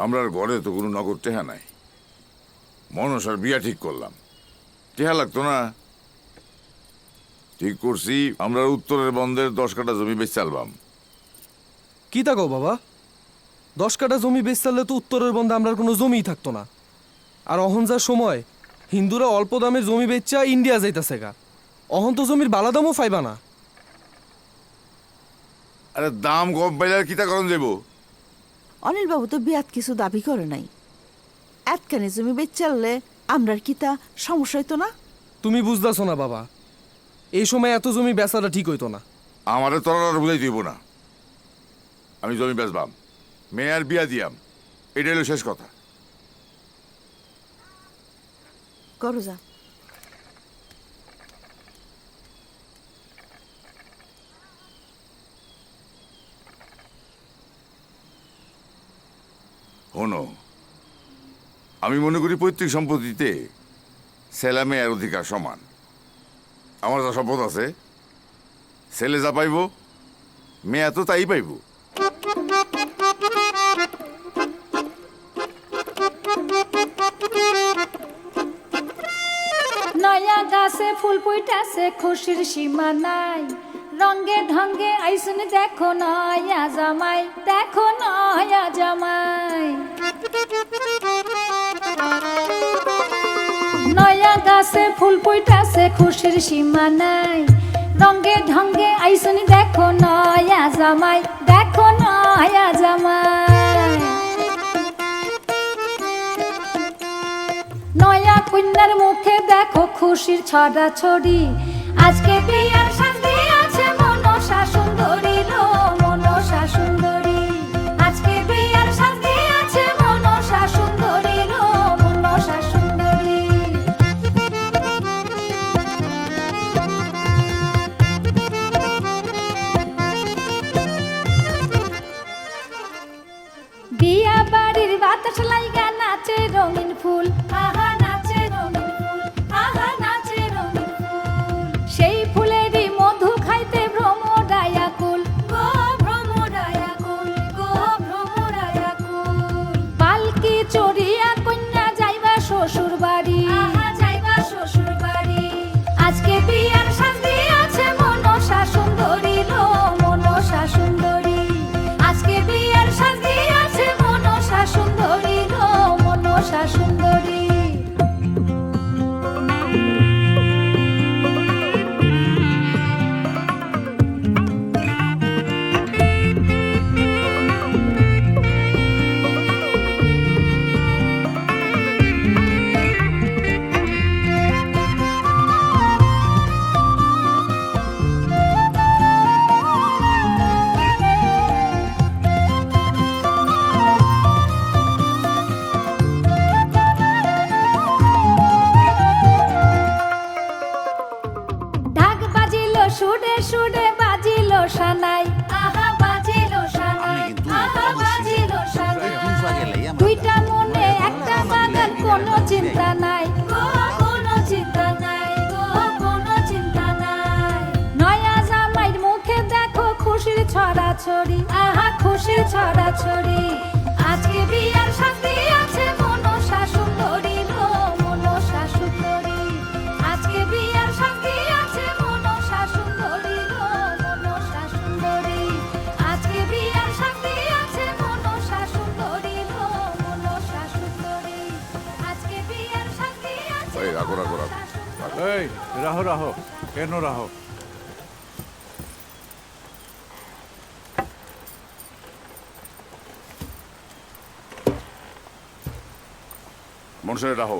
আমরার ঘরে তো কোনো নগদ টেহা নাই। মনসার বিয়া ঠিক করলাম, টেহা লাগতো না। ঠিক করছি আমরা উত্তরের বন্ধের 10 কাঠা জমি বেচ চালবাম। কি তা গো বাবা, 10 কাঠা জমি বেচ চাললে তো উত্তরের বন্ধে আমরার কোনো জমিই থাকতো না। আর অহন যার সময় হিন্দুরা অল্প দামে জমি বেচা ইন্ডিয়া যাইতাছে গা, অহন তো জমির বালা দামও পাইবা না। আরে দাম কম পাইলে আর কিতা করণ যাব? অনিল বাবু তো বিয়াত কিছু দাবি করে নাই। এতখানি জমি বেচাললে আমরার কিতা সমস্যা হইতো না? তুমি বুঝতেছো না বাবা, এই সময় এত জমি বেচাটা ঠিক হইতো না। আমারে তোরা আর বুঝাই দিব না। আমি জমি বেচবাম, মেয়ের বিয়া দিয়াম, এটাই হলো শেষ কথা। করো যা। হনো, আমি মনে করি পৈতৃক সম্পত্তিতে ছেলে মেয়ের অধিকার সমান। আমার যা সম্পদ আছে, ছেলে যা পাইব মেয়ে তো তাই পাইব। নয়া গাছে ফুল ফুইটাছে খুশির সীমা নাই, রঙে ঢঙ্গে আইসুন দেখো নয়া জামাই, দেখো নয়া জামাই। নয়া গাছে ফুল ফুইটাছে খুশির সীমা নাই, রঙে ঢঙ্গে আইসুন দেখো নয়া জামাই, দেখো নয়া জামাই। নয়া কন্যার মুখে দেখো খুশির ছড়া ছড়ি, আজকে বিয়ার সাথে আছে মনসা সুন্দরী লো মনসা সুন্দরী, আজকে বিয়ার সাথে আছে মনসা সুন্দরী লো মনসা সুন্দরী। বিয়া বাড়ির বাতাস লাইগা নাচে রঙিন ফুল, আহা নাচে রঙিন ফুল, আহা নাচে রঙিন ফুল। সেই ফুলেরই মধু খাইতে ভ্রমরায়া কুল, গো ভ্রমরায়া কুল, গো ভ্রমরায়া কুল। পালকি চড়িয়া কন্যা যাইবা শ্বশুর বাড়ি, আহা যাইবা শ্বশুর বাড়ি। আজকে বিয়ার সাথে আছে মনসা সুন্দরী লো মনসা সুন্দরী, আজকে বিয়ার সাথে আছে মনসা সুন্দরী লো মনসা সুন্দরী। ঢাক বাজিলো সুরে সুরে বাজিলো সানাই, আহা বাজিলো সানাই, আহা বাজিলো সানাই। দুইটা মনে একটা বাগান কোনো চিন্তা নাই, গো কোনো চিন্তা নাই, গো কোনো চিন্তা নাই। নয়া জামাইর মুখে দেখো খুশির ছড়াছড়ি, আহা খুশির ছড়াছড়ি। আজকে বিয়ার সাথে আছে মনসা সুন্দরী লো মনসা সুন্দরী, আজকে বিয়ার সাথে আছে মনসা সুন্দরী লো মনসা সুন্দরী, আজকে বিয়ার সাথে আছে মনসা সুন্দরী লো মনসা সুন্দরী, আজকে বিয়ার সাথে আছে এই রাখো রাখো রাখো। মনসা সুন্দরী। এই রাহো রাহো, কেন রাহো? মনসারে রাখো।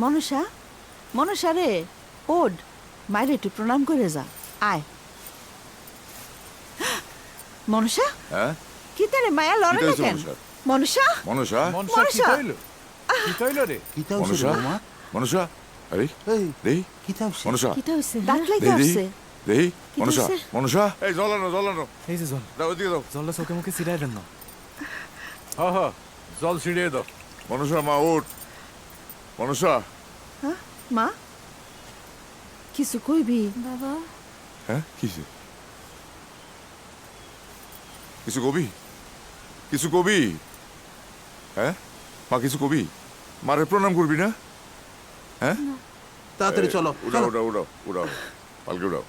মনসা, মনসা রে, ওড মায়ের একটু প্রণাম করে যা। আয় মনসা, হ্যাঁ কি তারে মায়া লড়ে কি না হয়েছে কেন? মনসার? মনসা, মনসা, মনসা কি মনসা। কইলো? কি কইলো রে? মনসা, মনসা, আরে দেই মনসা, কিটা হইছে? দাঁত লাইতে দেই আসছে। দেই কি মনসা, হইছে? মনসা, এই জল আনো জল আনো, এই যে জল, দাও ওইদিকে দাও। জলটা চোখে মুখে ছিটাই দেন না। হ হ, জল ছিড়িয়ে দাও। মনসা মা ওঠ, মনসা। হ্যাঁ মা, কিছু কইবি? বাবা হ্যাঁ কিসে? কিছু কবি? কিছু কবি? হ্যাঁ মা কিছু কবি মারে প্রণাম করবি না? হ্যাঁ তাড়াতাড়ি চলো উড়াও উড়াও উড়াও উড়াও পালকে উড়াও